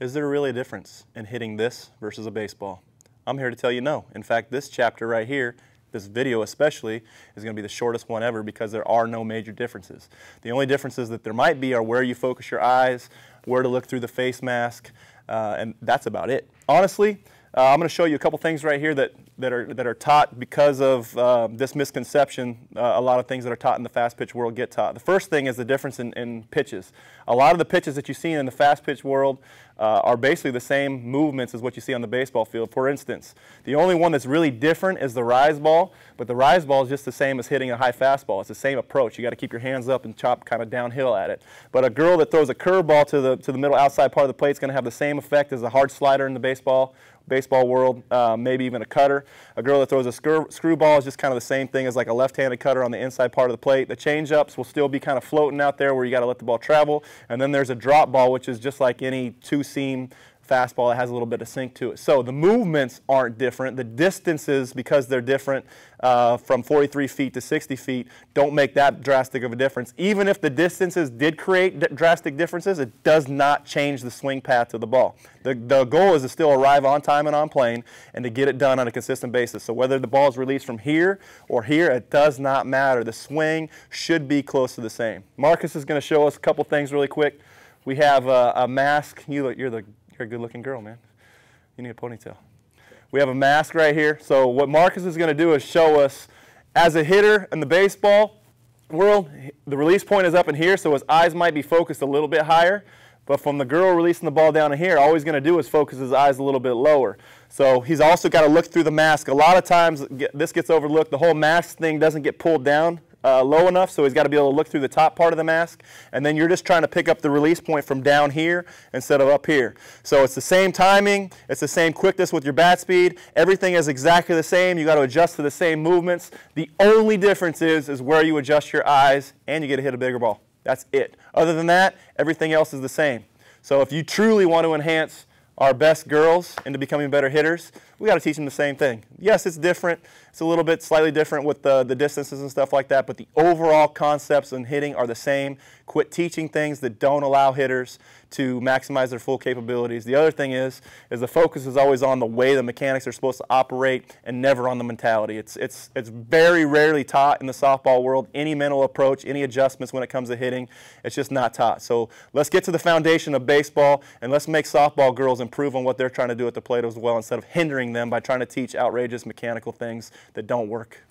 Is there really a difference in hitting this versus a baseball? I'm here to tell you no. In fact, this chapter right here, this video especially, is going to be the shortest one ever because there are no major differences. The only differences that there might be are where you focus your eyes, where to look through the face mask, and that's about it. Honestly, I'm going to show you a couple things right here that are taught because of this misconception. A lot of things that are taught in the fast pitch world get taught. The first thing is the difference in pitches. A lot of the pitches that you see in the fast pitch world are basically the same movements as what you see on the baseball field. For instance, the only one that's really different is the rise ball, but the rise ball is just the same as hitting a high fastball. It's the same approach. You got to keep your hands up and chop kind of downhill at it. But a girl that throws a curveball to the middle outside part of the plate is going to have the same effect as a hard slider in the baseball world, maybe even a cutter. A girl that throws a screwball is just kind of the same thing as like a left-handed cutter on the inside part of the plate. The change-ups will still be kind of floating out there where you got to let the ball travel. And then there's a drop ball, which is just like any two-seam fastball that has a little bit of sink to it. So the movements aren't different. The distances, because they're different from 43 feet to 60 feet, don't make that drastic of a difference. Even if the distances did create drastic differences, it does not change the swing path of the ball. The goal is to still arrive on time and on plane and to get it done on a consistent basis. So whether the ball is released from here or here, it does not matter. The swing should be close to the same. Marcus is going to show us a couple things really quick. We have a mask. You're a good-looking girl, man. You need a ponytail. We have a mask right here. So what Marcus is going to do is show us, as a hitter in the baseball world, the release point is up in here, so his eyes might be focused a little bit higher. But from the girl releasing the ball down in here, all he's going to do is focus his eyes a little bit lower. So he's also got to look through the mask. A lot of times this gets overlooked. The whole mask thing doesn't get pulled down low enough, so he's got to be able to look through the top part of the mask, and then you're just trying to pick up the release point from down here instead of up here. So it's the same timing, it's the same quickness with your bat speed, everything is exactly the same, you got to adjust to the same movements. The only difference is where you adjust your eyes, and you get to hit a bigger ball. That's it. Other than that, everything else is the same. So if you truly want to enhance our best girls into becoming better hitters, we got to teach them the same thing. Yes, it's different. It's a little bit slightly different with the distances and stuff like that, but the overall concepts in hitting are the same. Quit teaching things that don't allow hitters to maximize their full capabilities. The other thing is the focus is always on the way the mechanics are supposed to operate and never on the mentality. It's very rarely taught in the softball world, any mental approach, any adjustments when it comes to hitting. It's just not taught. So let's get to the foundation of baseball, and let's make softball girls improve on what they're trying to do at the plate as well, instead of hindering them by trying to teach outrageous mechanical things that don't work.